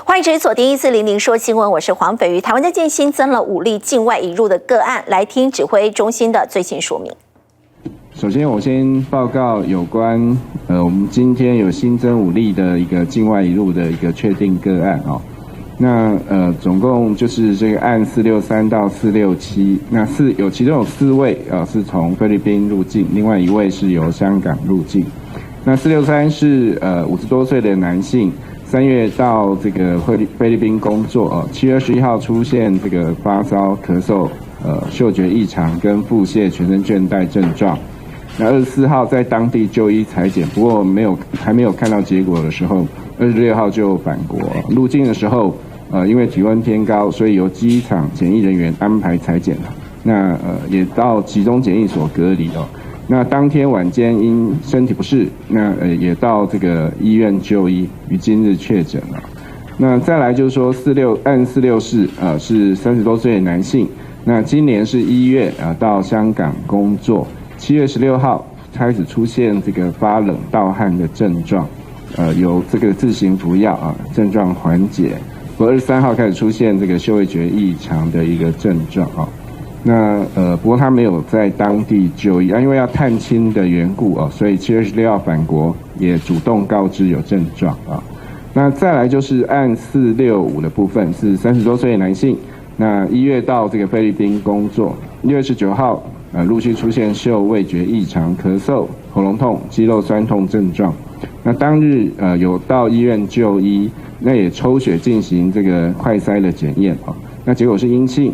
欢迎持续锁定1400说新闻，我是黄斐瑜。台湾在近新增了5例境外移入的个案，来听指挥中心的最新说明。首先，我先报告有关我们今天有新增5例的一个境外移入的一个确定个案哦。那总共就是这个案463到467，那其中有4位是从菲律宾入境，另外1位是由香港入境。那463是50多岁的男性，3月到这个菲律宾工作7月21号出现这个发烧、咳嗽、嗅觉异常跟腹泻、全身倦怠症状。那24号在当地就医采检，不过还没有看到结果的时候，26号就返国。入境的时候，因为体温偏高，所以由机场检疫人员安排采检了。那也到集中检疫所隔离哦。那当天晚间因身体不适，那也到这个医院就医，于今日确诊了。那再来就是说案464是30多岁的男性，那今年是1月到香港工作，7月16号开始出现这个发冷盗汗的症状，有这个自行服药症状缓解。23号开始出现这个嗅味觉异常的一个症状那不过他没有在当地就医因为要探亲的缘故所以7月16号返国，也主动告知有症状那再来就是案465的部分，是30多岁的男性，那1月到这个菲律宾工作，6月19号陆续出现嗅味觉异常、咳嗽、喉咙痛、肌肉酸痛症状。那当日有到医院就医，那也抽血进行这个快筛的检验那结果是阴性。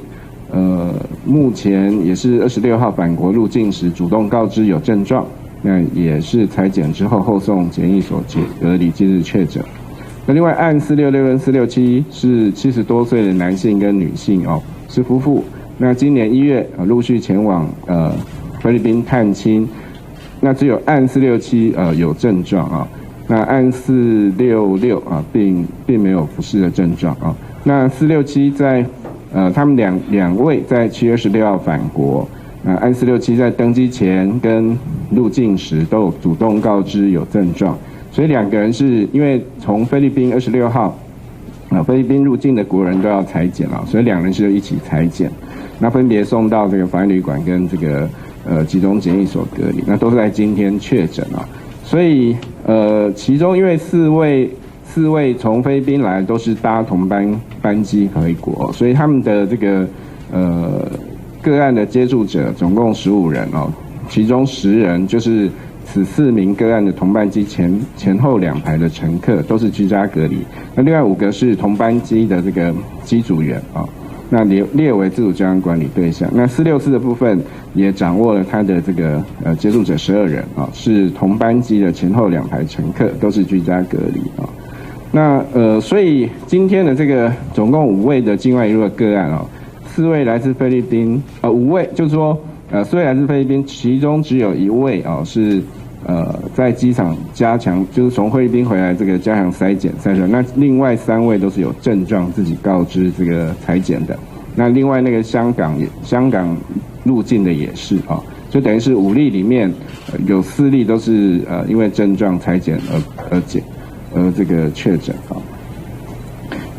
目前也是26号返国入境时主动告知有症状，那也是采检之后后送检疫所隔离，今日确诊。那另外案466跟467是70多岁的男性跟女性是夫妇。那今年1月陆续前往菲律宾探亲，那只有案467有症状那案466并没有不适的症状那467在他们两位在7月16号返国，案467在登机前跟入境时都有主动告知有症状，所以2个人是因为从菲律宾26号菲律宾入境的国人都要采检所以2人是一起采检，那分别送到这个防疫旅馆跟这个集中检疫所隔离，那都是在今天确诊所以其中因为4位从菲律宾来都是搭同班机回国，所以他们的这个个案的接触者总共15人其中10人就是此4名个案的同班机前后2排的乘客都是居家隔离，那另外5个是同班机的这个机组员那列为自主健康管理对象。那464的部分也掌握了他的这个接触者12人是同班机的前后2排乘客，都是居家隔离那所以今天的这个总共5位的境外移入的个案4位来自菲律宾5位就是说4位来自菲律宾，其中只有1位是在机场加强，就是从菲律宾回来这个加强筛检那另外3位都是有症状自己告知这个采检的。那另外那个香港入境的也是就等于是5例里面有4例都是因为症状采检而这个确诊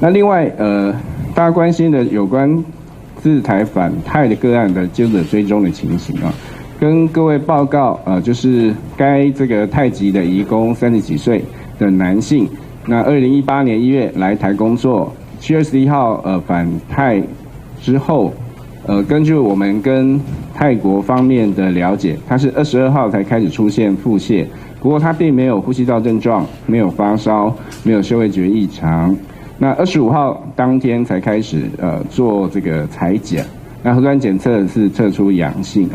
那另外大家关心的有关自台返泰的个案的接触者追踪的情形跟各位报告就是该这个泰籍的移工30几岁的男性，那2018年1月来台工作，7月21号返泰之后根据我们跟泰国方面的了解，他是22号才开始出现腹泻，不过他并没有呼吸道症状，没有发烧，没有嗅味觉异常。那25号当天才开始做这个采检，那核酸检测是测出阳性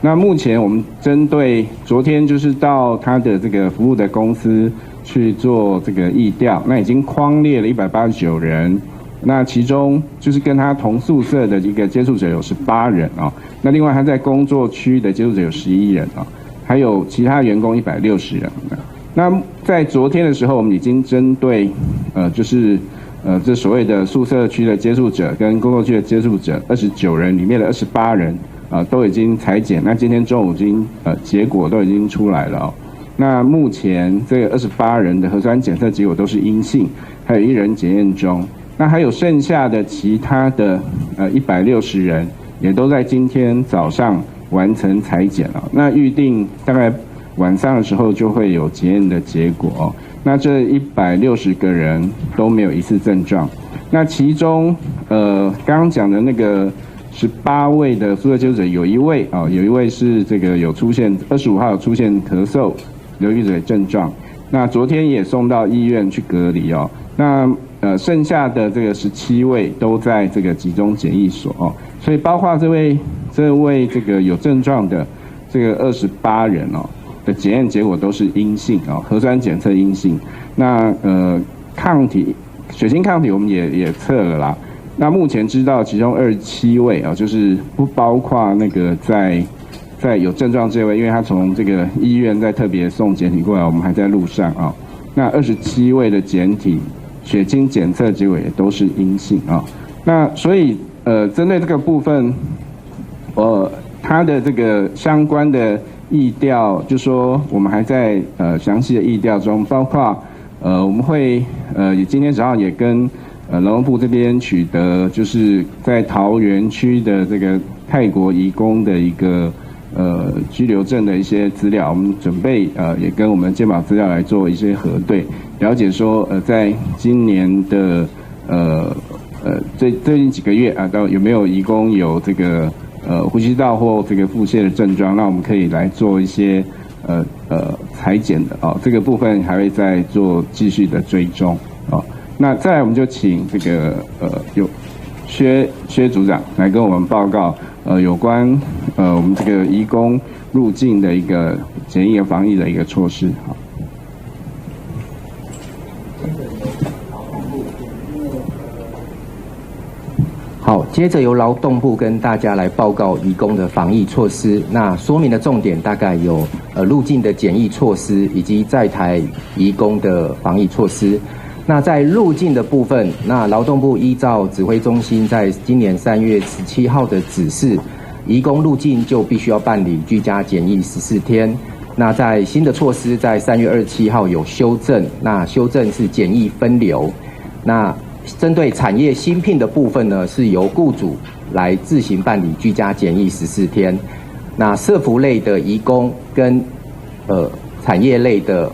那目前我们针对昨天就是到他的这个服务的公司去做这个疫调，那已经匡列了189人，那其中就是跟他同宿舍的一个接触者有18人那另外他在工作区的接触者有11人还有其他员工160人那在昨天的时候，我们已经针对就是这所谓的宿舍区的接触者跟工作区的接触者29人里面的28人都已经采检，那今天中午已经结果都已经出来了那目前这个28人的核酸检测结果都是阴性，还有1人检验中。那还有剩下的其他的160人，也都在今天早上完成采检了。那预定大概晚上的时候就会有检验的结果。那这160个人都没有疑似症状。那其中刚刚讲的那个18位的宿舍接触者，有一位是这个有出现25号有出现咳嗽、流鼻水症状。那昨天也送到医院去隔离那剩下的这个17位都在这个集中检疫所所以包括这位这个有症状的这个28人的检验结果都是阴性核酸检测阴性。那抗体血清抗体我们也测了啦。那目前知道其中27位就是不包括那个在有症状这位，因为他从这个医院再特别送检体过来，我们还在路上那27位的检体血清检测结果也都是阴性那所以针对这个部分，它的这个相关的疫调，就说我们还在详细的疫调中，包括我们会今天早上也跟劳动部这边取得，就是在桃园区的这个泰国移工的一个居留证的一些资料，我们准备也跟我们健保资料来做一些核对，了解说在今年的最近几个月到有没有移工有这个呼吸道或这个腹泻的症状，那我们可以来做一些采检的这个部分还会再做继续的追踪那再来我们就请这个有薛组长来跟我们报告有关我们这个移工入境的一个检疫防疫的一个措施好，接着由劳动部跟大家来报告移工的防疫措施。那说明的重点大概有入境的检疫措施，以及在台移工的防疫措施。那在入境的部分，那劳动部依照指挥中心在今年3月17号的指示，移工入境就必须要办理居家检疫14天。那在新的措施在3月27号有修正，那修正是检疫分流。那针对产业新聘的部分呢，是由雇主来自行办理居家检疫14天。那社福类的移工跟产业类的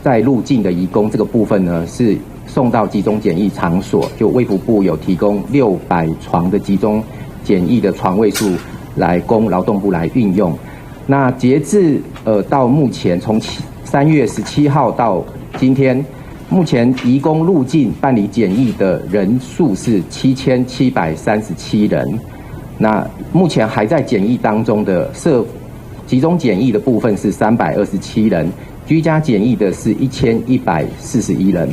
在入境的移工这个部分呢，是送到集中检疫场所，就卫福部有提供600床的集中检疫的床位数来供劳动部来运用。那截至到目前，从3月17号到今天，目前移工入境办理检疫的人数是7737人。那目前还在检疫当中的集中检疫的部分是327人，居家检疫的是1141人。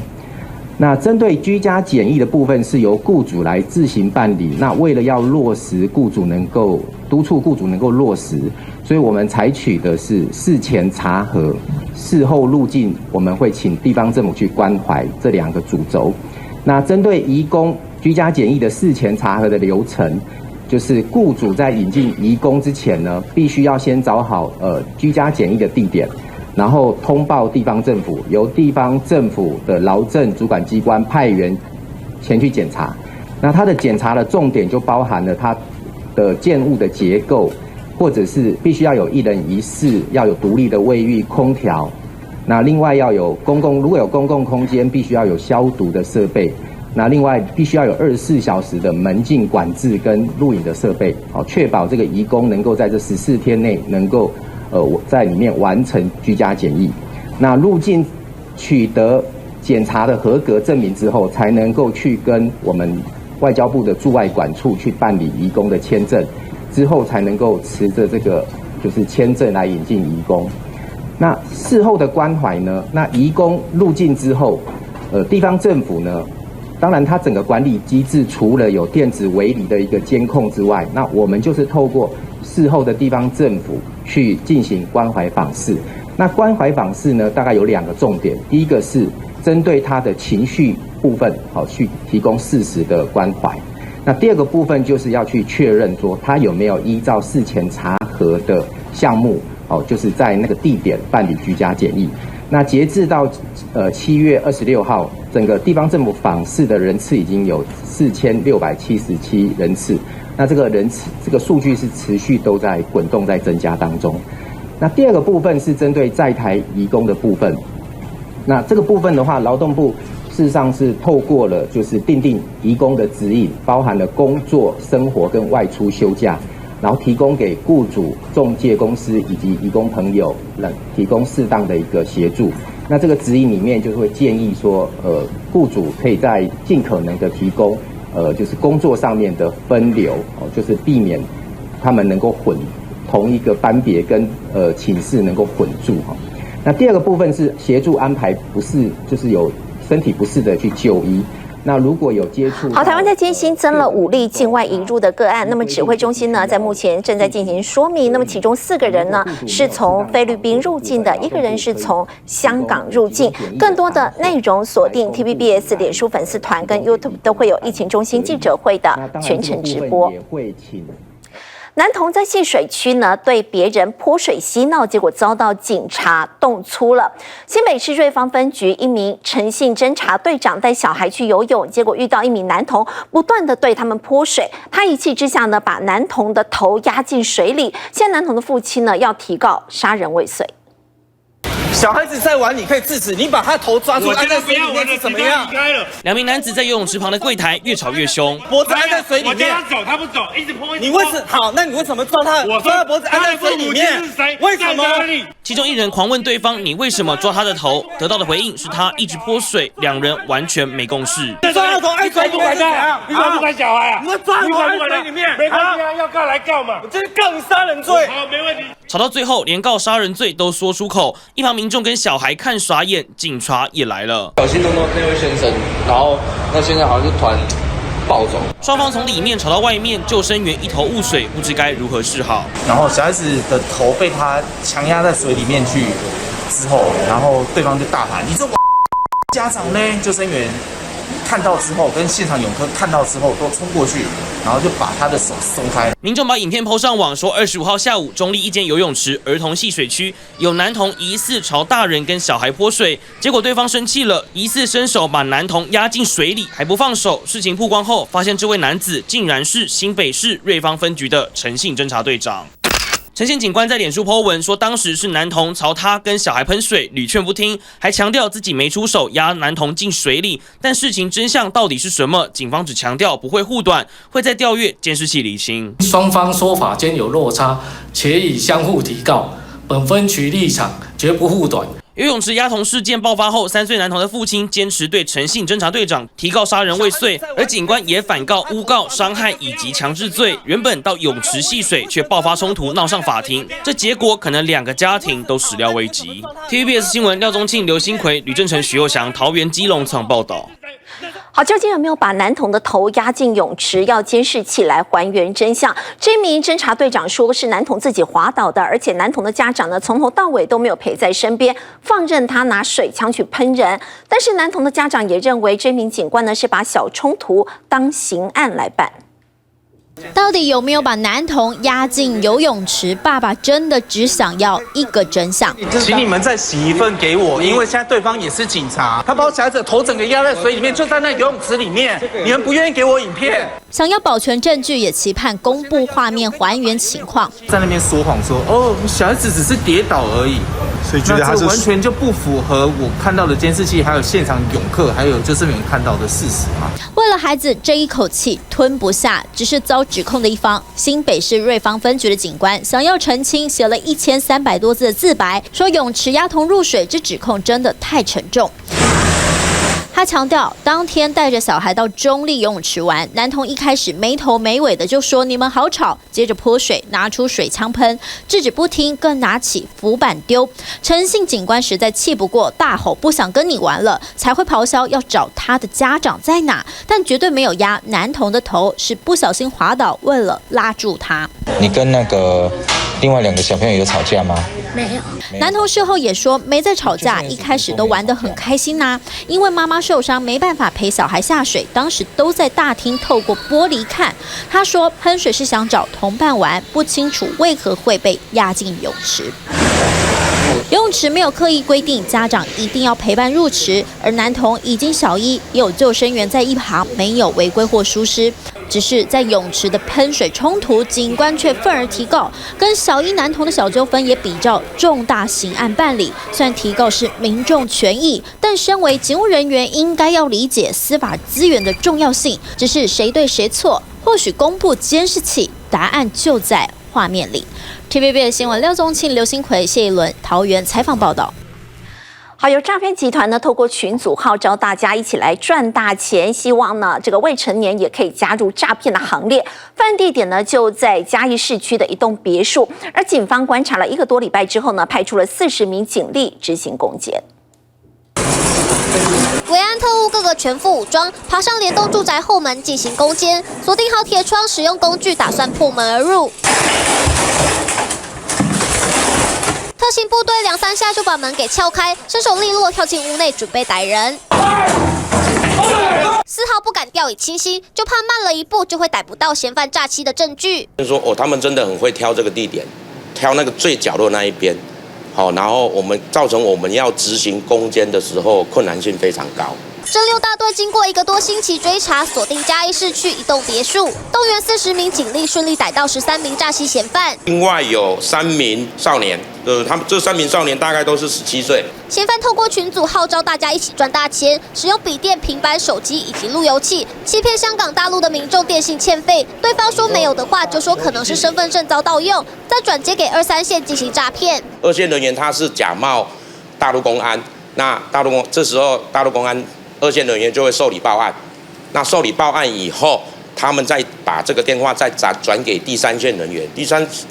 那针对居家检疫的部分是由雇主来自行办理，那为了要落实督促雇主能够落实，所以我们采取的是事前查核、事后入境，我们会请地方政府去关怀这2个主轴。那针对移工居家检疫的事前查核的流程，就是雇主在引进移工之前呢，必须要先找好居家检疫的地点，然后通报地方政府，由地方政府的劳政主管机关派员前去检查。那它的检查的重点就包含了它的建物的结构，或者是必须要有1人1室，要有独立的卫浴、空调。那另外要有如果有公共空间，必须要有消毒的设备。那另外必须要有24小时的门禁管制跟录影的设备，确保这个移工能够在这14天内能够在里面完成居家检疫。那入境取得检查的合格证明之后，才能够去跟我们外交部的驻外管处去办理移工的签证，之后才能够持着这个就是签证来引进移工。那事后的关怀呢？那移工入境之后，地方政府呢，当然它整个管理机制除了有电子围篱的一个监控之外，那我们就是透过事后的地方政府去进行关怀访视。那关怀访视呢，大概有2个重点，第一个是针对他的情绪部分，去提供适时的关怀。那第2个部分就是要去确认说他有没有依照事前查核的项目，就是在那个地点办理居家检疫。那截至到7月26号，整个地方政府访视的人次已经有4677人次，那这个数据是持续都在滚动在增加当中。那第二个部分是针对在台移工的部分，那这个部分的话，劳动部事实上是透过了就是订定移工的指引，包含了工作、生活跟外出休假，然后提供给雇主、仲介公司以及移工朋友来提供适当的一个协助。那这个指引里面就会建议说，雇主可以在尽可能的提供就是工作上面的分流，就是避免他们能够同一个班别跟寝室能够混住哈。那第二个部分是协助安排不适，就是有身体不适的去就医。那如果有接触，好，台湾在今天新增了5例境外引入的个案。那么指挥中心呢，在目前正在进行说明。那么其中4个人呢是从菲律宾入境的，1个人是从香港入境。更多的内容锁定 TVBS 脸书粉丝团跟 YouTube 都会有疫情中心记者会的全程直播。也会请男童在戏水区呢对别人泼水嬉闹，结果遭到警察动粗了。新北市瑞芳分局一名陈姓侦查队长带小孩去游泳，结果遇到一名男童不断的对他们泼水，他一气之下呢把男童的头压进水里。现在男童的父亲呢要提告杀人未遂。小孩子在玩，你可以制止，你把他头抓住，按在水里面是怎么样？2名男子在游泳池旁的柜台越吵越凶，脖子按在水里面。我叫他走，他不走，一直泼。你为什么好？那你为什么抓他？我抓他脖子按在水里面，为什么？其中一人狂问对方：“你为什么抓他的头？”得到的回应是他一直泼水，2人完全没共识。抓他头按水里面，你怎么不管小孩啊？你们抓他头按水里面，没关系啊，要告来告嘛，我这是告你杀人罪。好，没问题。吵到最后，连告杀人罪都说出口，一旁民众跟小孩看傻眼，警察也来了。小心动动那位先生，然后那先生好像是突然暴走。双方从里面吵到外面，救生员一头雾水，不知该如何是好。然后小孩子的头被他强压在水里面去之后，然后对方就大喊：“你这家长呢？”救生员看到之后，跟现场泳客看到之后都冲过去，然后就把他的手松开。民众把影片 PO 上网，说25号下午，中立一间游泳池儿童戏水区有男童疑似朝大人跟小孩泼水，结果对方生气了，疑似伸手把男童压进水里还不放手。事情曝光后，发现这位男子竟然是新北市瑞芳分局的陈姓侦查队长。陈姓警官在脸书 po 文说，当时是男童朝他跟小孩喷水，屡劝不听，还强调自己没出手压男童进水里。但事情真相到底是什么？警方只强调不会护短，会再调阅监视器厘清。双方说法间有落差，且已相互提告，本分局立场绝不护短。游泳池压童事件爆发后，3岁男童的父亲坚持对陈姓侦查队长提告杀人未遂，而警官也反告诬告伤害以及强制罪。原本到泳池戏水，却爆发冲突，闹上法庭。这结果可能2个家庭都始料未及。TVBS 新闻廖宗庆、刘新奎、吕正成、许佑翔，桃园基隆场报道。好，究竟有没有把男童的头压进泳池？要监视器来还原真相。这名侦查队长说是男童自己滑倒的，而且男童的家长呢，从头到尾都没有陪在身边，放任他拿水枪去喷人。但是男童的家长也认为，这名警官呢是把小冲突当刑案来办。到底有没有把男童压进游泳池？爸爸真的只想要一个真相。请你们再洗一份给我，因为现在对方也是警察，他把我小孩子的头整个压在水里面，就在那游泳池里面，你们不愿意给我影片，想要保全证据，也期盼公布画面还原情况。在那边说谎说：“哦，小孩子只是跌倒而已。”所以觉得他是完全就不符合我看到的监视器，还有现场泳客，还有救生员看到的事实嘛。为了孩子这一口气吞不下，只是遭指控的一方，新北市瑞芳分局的警官想要澄清，写了1300多字的自白，说泳池压童入水，这指控真的太沉重。他强调，当天带着小孩到中立游泳池玩，男童一开始没头没尾的就说你们好吵，接着泼水，拿出水枪喷，制止不听，更拿起浮板丢。陈姓警官实在气不过，大吼不想跟你玩了，才会咆哮要找他的家长在哪，但绝对没有压男童的头，是不小心滑倒，为了拉住他。你跟那个另外2个小朋友有吵架吗？没有。男童事后也说没在吵架，一开始都玩得很开心呐，因为妈妈受伤没办法陪小孩下水，当时都在大厅透过玻璃看。他说喷水是想找同伴玩，不清楚为何会被压进泳池。游泳池没有刻意规定家长一定要陪伴入池，而男童已经小一，也有救生员在一旁，没有违规或疏失。只是在泳池的喷水冲突，警官却愤而提告，跟小一男童的小纠纷也比照重大刑案办理。虽然提告是民众权益，但身为警务人员应该要理解司法资源的重要性。只是谁对谁错，或许公布监视器，答案就在画面里。TVB 新闻廖宗庆、刘新奎、谢一伦桃园采访报道。好，有诈骗集团呢，透过群组号召大家一起来赚大钱，希望呢这个未成年也可以加入诈骗的行列。犯案地点呢就在嘉义市区的一栋别墅，而警方观察了1个多礼拜之后呢，派出了40名警力执行攻坚。维安特务个个全副武装，爬上联动住宅后门进行攻坚，锁定好铁窗，使用工具打算破门而入。特勤部队2、3下就把门给撬开，身手利落跳进屋内准备逮人，丝毫不敢掉以轻心，就怕慢了一步就会逮不到嫌犯诈欺的证据。就说他们真的很会挑这个地点，挑那个最角落那一边，好，然后造成我们要执行攻坚的时候困难性非常高。这6大队经过1个多星期追查，锁定嘉义市区一栋别墅，动员40名警力，顺利逮到13名诈欺嫌犯。另外有3名少年，他们这3名少年大概都是17岁。嫌犯透过群组号召大家一起赚大钱，使用笔电、平板、手机以及路由器，欺骗香港、大陆的民众电信欠费，对方说没有的话，就说可能是身份证遭盗用，再转接给2、3线进行诈骗。2线人员他是假冒大陆公安，那这时候大陆公安2线人员就会受理报案，那受理报案以后，他们再把这个电话再转给第3线人员，第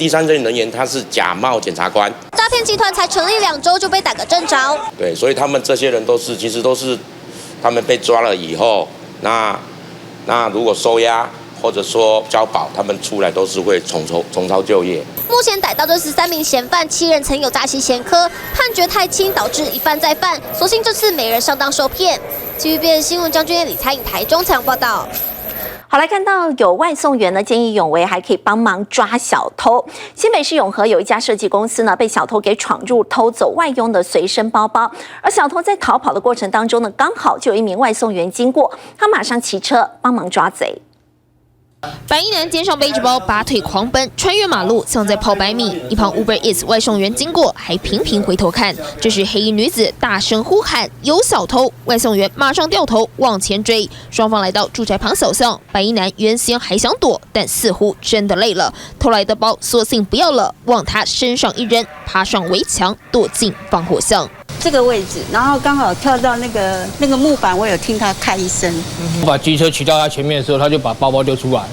三线人员他是假冒检察官。诈骗集团才成立2周就被逮个正着。对，所以他们这些人其实都是他们被抓了以后，那如果收押或者说交保，他们出来都是会重操旧业。目前逮到这13名嫌犯，7人曾有诈欺前科，判决太轻，导致一犯再犯，所幸这次没人上当受骗。TVB 新闻张君燕、李彩颖台中采访报道。好，来看到有外送员呢，见义勇为，还可以帮忙抓小偷。新北市永和有一家设计公司呢，被小偷给闯入，偷走外佣的随身包包。而小偷在逃跑的过程当中呢，刚好就有一名外送员经过，他马上骑车帮忙抓贼。白衣男肩上背着包，拔腿狂奔，穿越马路，像在跑100米。一旁 Uber Eats 外送员经过，还频频回头看。这时黑衣女子大声呼喊：“有小偷！”外送员马上掉头往前追。双方来到住宅旁小巷，白衣男原先还想躲，但似乎真的累了，偷来的包索性不要了，往他身上一扔，爬上围墙躲进防火巷。这个位置，然后刚好跳到那个木板，我有听他开一声。我把机车骑到他前面的时候，他就把包包丢出来。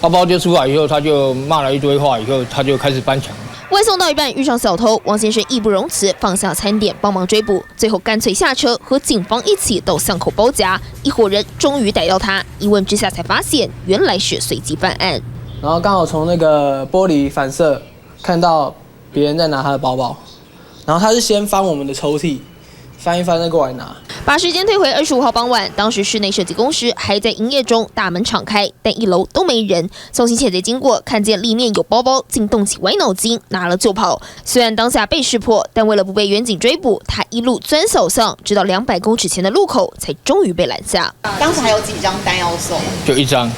包包丢出来以后，他就骂了一堆话，以后他就开始翻墙。外送到一半遇上小偷，王先生义不容辞，放下餐点帮忙追捕，最后干脆下车和警方一起到巷口包夹。一伙人终于逮到他，一问之下才发现原来是随机犯案。然后刚好从那个玻璃反射看到别人在拿他的包包。然后他是先翻我们的抽屉，翻一翻再过来拿。把时间推回25号傍晚，当时室内设计公司还在营业中，大门敞开，但1楼都没人。送行窃贼经过，看见里面有包包，竟动起歪脑筋，拿了就跑。虽然当下被识破，但为了不被远警追捕，他一路钻小巷，直到200公尺前的路口，才终于被拦下。当时还有几张单要送？就1张，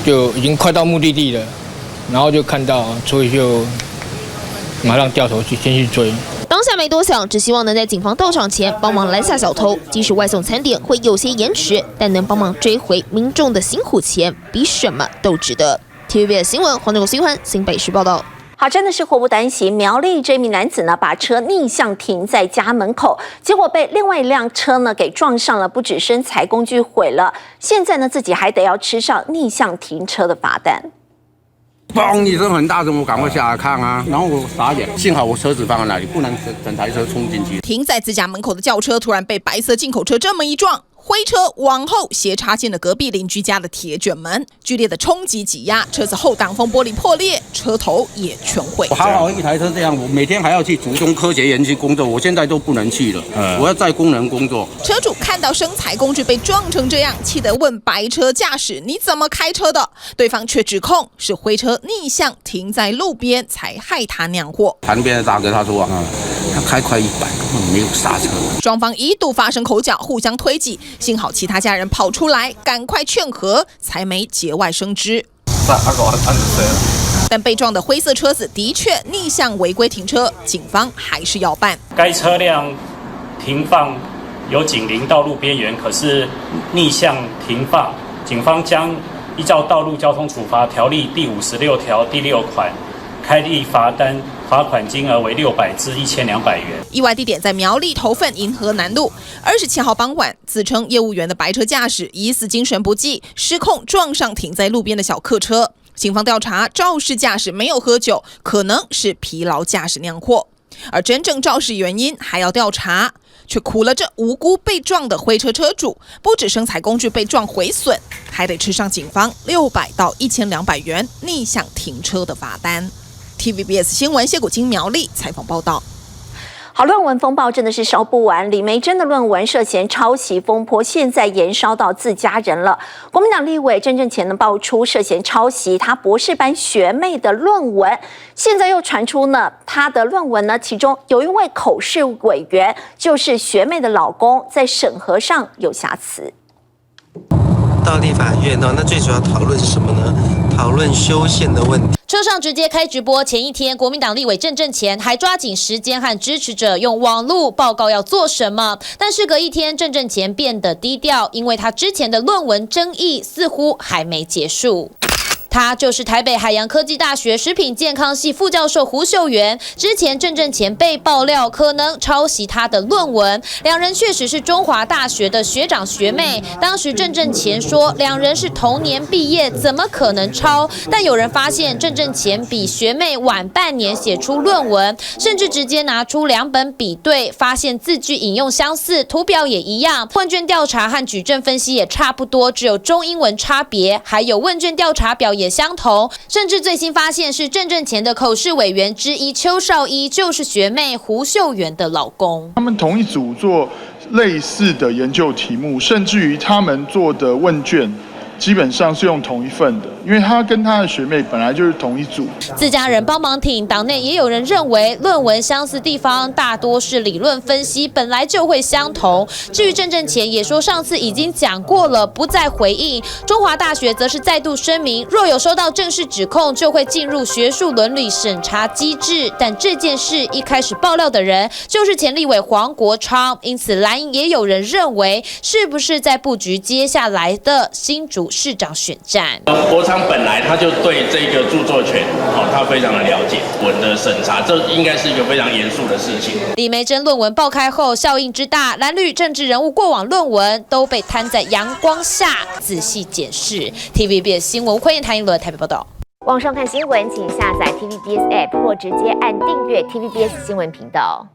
就已经快到目的地了，然后就看到，所以就马上掉头去先去追。当下没多想，只希望能在警方到场前帮忙拦下小偷。即使外送餐点会有些延迟，但能帮忙追回民众的辛苦钱，比什么都值得。TVB 新闻黄正国、新欢新北市报道。好，真的是祸不单行。苗栗这名男子呢，把车逆向停在家门口，结果被另外一辆车呢给撞上了，不止身材工具毁了，现在呢自己还得要吃上逆向停车的罚单。嘣一声很大声，我赶快下来看啊，然后我傻眼，幸好我车子放在那里，不然整台车冲进去。停在自家门口的轿车突然被白色进口车这么一撞，灰车往后斜插进了隔壁邻居家的铁卷门，剧烈的冲击挤压，车子后挡风玻璃破裂，车头也全毁。还好一台车这样，我每天还要去竹中科学园区工作，我现在都不能去了，我要载工人工作。车主看到生财工具被撞成这样，气得问白车驾驶：“你怎么开车的？”对方却指控是灰车逆向停在路边才害他酿祸。旁边的大哥他说他开快100，根本没有刹车。双方一度发生口角，互相推挤，幸好其他家人跑出来，赶快劝和，才没节外生枝。但被撞的灰色车子的确逆向违规停车，警方还是要办。该车辆停放有警铃道路边缘，可是逆向停放，警方将依照《道路交通处罚条例》第56条第6款开立罚单，罚款金额为600至1200元。意外地点在苗栗头份银河南路。27号傍晚，自称业务员的白车驾驶疑似精神不济，失控撞上停在路边的小客车。警方调查，肇事驾驶没有喝酒，可能是疲劳驾驶酿祸。而真正肇事原因还要调查，却苦了这无辜被撞的灰车车主，不止生财工具被撞毁损，还得吃上警方600到1200元逆向停车的罚单。TVBS 新闻谢谷金苗栗采访报道。好，论文风暴真的是烧不完。李眉蓁的论文涉嫌抄袭风波，现在延烧到自家人了。国民党立委郑正乾呢爆出涉嫌抄袭他博士班学妹的论文，现在又传出呢他的论文呢，其中有一位口试委员就是学妹的老公，在审核上有瑕疵。到立法院那最主要讨论是什么呢？讨论修宪的问题。车上直接开直播，前一天国民党立委郑正乾还抓紧时间和支持者用网路报告要做什么，但事隔一天，郑正乾变得低调，因为他之前的论文争议似乎还没结束。他就是台北海洋科技大学食品健康系副教授胡秀元。之前郑正乾被爆料可能抄袭他的论文，两人确实是中华大学的学长学妹。当时郑正乾说两人是同年毕业，怎么可能抄？但有人发现郑正乾比学妹晚半年写出论文，甚至直接拿出2本比对，发现字句引用相似，图表也一样，问卷调查和举证分析也差不多，只有中英文差别，还有问卷调查表也相同，甚至最新发现是郑正乾的口试委员之一邱少一就是学妹胡秀元的老公。他们同一组做类似的研究题目，甚至于他们做的问卷基本上是用同一份的，因为他跟他的学妹本来就是同一组。自家人帮忙挺，党内也有人认为论文相似地方大多是理论分析本来就会相同。至于郑正乾也说上次已经讲过了，不再回应。中华大学则是再度声明，若有收到正式指控，就会进入学术伦理审查机制。但这件事一开始爆料的人就是前立委黄国昌，因此蓝营也有人认为，是不是在布局接下来的新竹市长选战？国昌本来他就对这个著作权，他非常的了解，文的审查，这应该是一个非常严肃的事情。李眉蓁论文爆开后，效应之大，蓝绿政治人物过往论文都被摊在阳光下仔细检视。TVBS 新闻吴崑言、谭英伦台北报道。网上看新闻，请下载 TVBS App 或直接按订阅 TVBS 新闻频道。